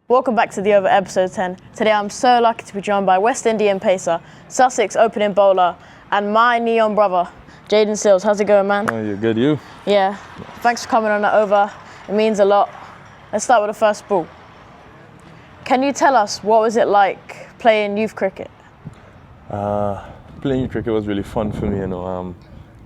Welcome back to The Over episode 10. Today I'm so lucky to be joined by West Indian pacer, Sussex opening bowler, and my neon brother, Jayden Seales. How's it going, man? Oh, you're good, you? Yeah. Thanks for coming on the Over. It means a lot. Let's start with the first ball. Can you tell us what was it like playing youth cricket? Playing youth cricket was really fun for me,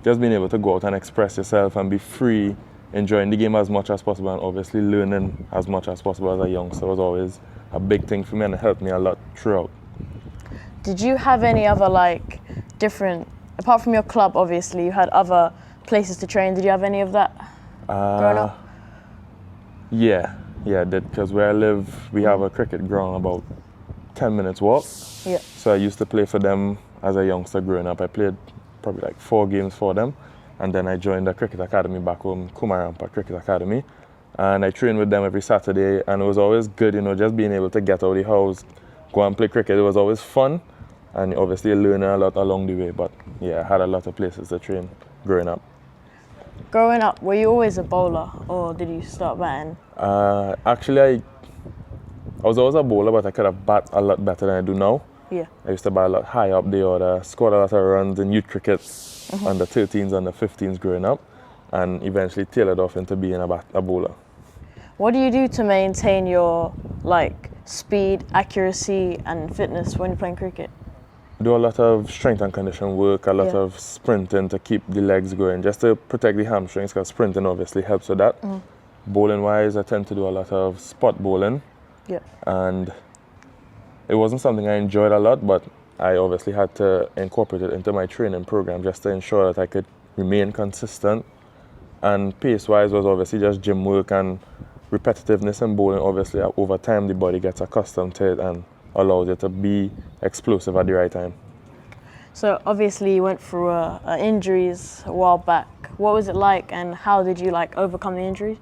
just being able to go out and express yourself and be free, enjoying the game as much as possible, and obviously learning as much as possible as a youngster was always a big thing for me, and it helped me a lot throughout. Did you have any other different, apart from your club obviously, you had other places to train, did you have any of that growing up? Yeah, I did, because where I live, we have a cricket ground about 10 minutes walk. Yeah. So I used to play for them as a youngster growing up. I played probably 4 games for them. And then I joined the cricket academy back home, Kumarampa Cricket Academy. And I trained with them every Saturday, and it was always good, just being able to get out of the house, go and play cricket. It was always fun, and obviously learning a lot along the way. But yeah, I had a lot of places to train growing up. Growing up, were you always a bowler, or did you start batting? Actually, I was always a bowler, but I could have bat a lot better than I do now. Yeah. I used to bat a lot high up the order, scored a lot of runs in youth cricket, under 13s, under 15s growing up, and eventually tailored off into being a bowler. What do you do to maintain your speed, accuracy and fitness when you're playing cricket? Do a lot of strength and condition work, a lot of sprinting to keep the legs going, just to protect the hamstrings, because sprinting obviously helps with that. Bowling wise, I tend to do a lot of spot bowling. Yeah. And it wasn't something I enjoyed a lot, but I obviously had to incorporate it into my training program just to ensure that I could remain consistent. And pace-wise was obviously just gym work and repetitiveness in bowling. Obviously, over time, the body gets accustomed to it and allows it to be explosive at the right time. So obviously you went through injuries a while back. What was it like, and how did you overcome the injuries?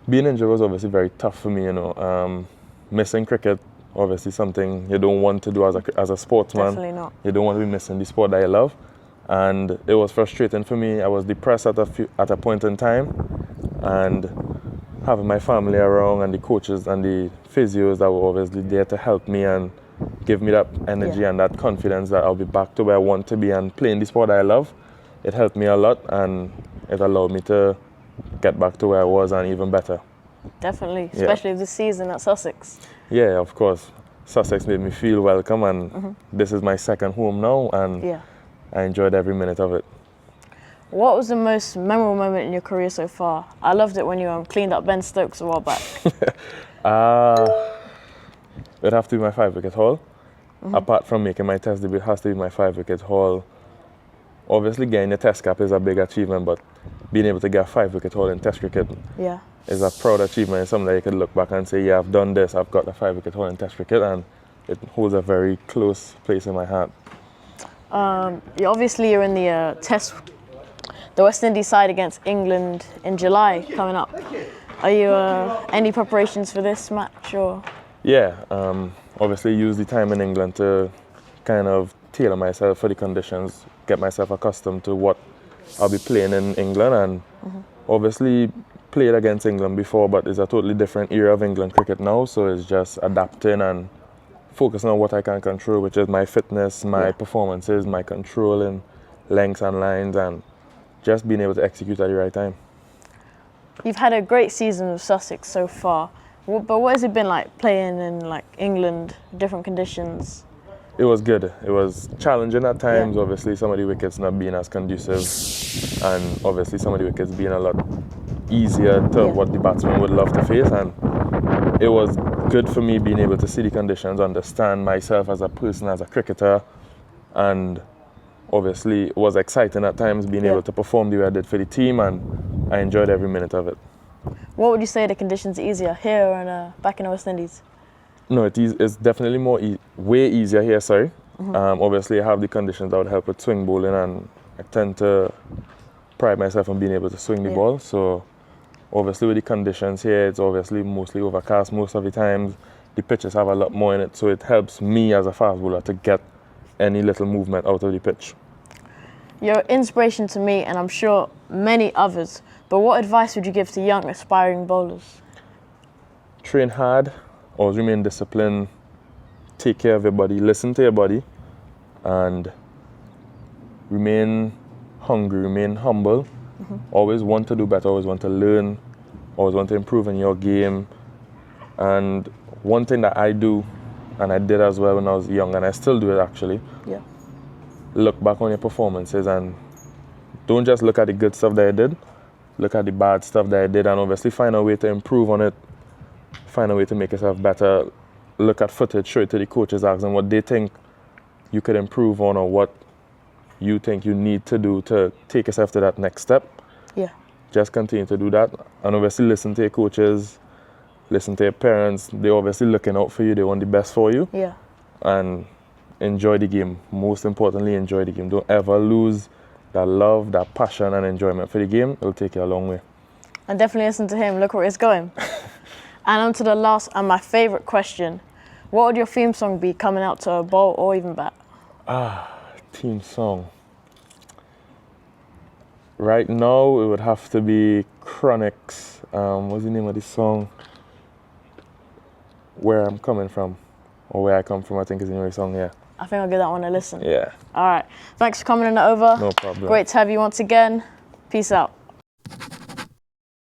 Being injured was obviously very tough for me, Missing cricket, obviously something you don't want to do as a sportsman. Definitely not. You don't want to be missing the sport that you love. And it was frustrating for me. I was depressed at a point in time, and having my family around and the coaches and the physios that were obviously there to help me and give me that energy and that confidence that I'll be back to where I want to be and playing the sport that I love. It helped me a lot, and it allowed me to get back to where I was and even better. Definitely, especially this season at Sussex. Yeah, of course. Sussex made me feel welcome, and this is my second home now, and I enjoyed every minute of it. What was the most memorable moment in your career so far? I loved it when you cleaned up Ben Stokes a while back. It'd have to be my 5-wicket haul. Apart from making my test debut, it has to be my 5-wicket haul. Obviously, getting a test cap is a big achievement, but being able to get a 5-wicket haul in test cricket is a proud achievement. It's something that you could look back and say, yeah, I've done this, I've got a 5-wicket haul in test cricket, and it holds a very close place in my heart. Obviously, you're in the West Indies side against England in July coming up. Are you any preparations for this match, or? Yeah, obviously use the time in England to kind of tailor myself for the conditions, get myself accustomed to what I'll be playing in England, and obviously played against England before, but it's a totally different era of England cricket now, so it's just adapting and focusing on what I can control, which is my fitness, my performances, my controlling lengths and lines, and just being able to execute at the right time. You've had a great season with Sussex so far, but what has it been like playing in England, different conditions? It was good. It was challenging at times, obviously some of the wickets not being as conducive, and obviously some of the wickets being a lot easier to what the batsman would love to face, and it was good for me being able to see the conditions, understand myself as a person, as a cricketer, and obviously it was exciting at times being able to perform the way I did for the team, and I enjoyed every minute of it. What would you say the conditions easier here and back in the West Indies? No, it's definitely way easier here, sorry. Obviously I have the conditions that would help with swing bowling, and I tend to pride myself on being able to swing the ball. So obviously with the conditions here, it's obviously mostly overcast most of the times. The pitches have a lot more in it, so it helps me as a fast bowler to get any little movement out of the pitch. You're an inspiration to me, and I'm sure many others, but what advice would you give to young aspiring bowlers? Train hard, always remain disciplined, take care of your body, listen to your body, and remain hungry, remain humble. Always want to do better, always want to learn, always want to improve in your game. And one thing that I do, and I did as well when I was young, and I still do it actually, Yeah. look back on your performances and don't just look at the good stuff that I did, look at the bad stuff that I did, and obviously find a way to improve on it, find a way to make yourself better. Look at footage, show it to the coaches, ask them what they think you could improve on or what you think you need to do to take yourself to that next step. Yeah. Just continue to do that, and obviously listen to your coaches, listen to your parents. They're obviously looking out for you, they want the best for you. Yeah. And enjoy the game. Most importantly, enjoy the game. Don't ever lose that love, that passion and enjoyment for the game. It'll take you a long way. And definitely listen to him. Look where it's going. And on to the last and my favorite question. What would your theme song be coming out to a bowl or even bat? Team song. Right now, it would have to be Chronix. What's the name of this song? Where I'm coming from, or where I come from, I think is the name of the song, yeah. I think I'll give that one a listen. Yeah. All right. Thanks for coming on over. No problem. Great to have you once again. Peace out.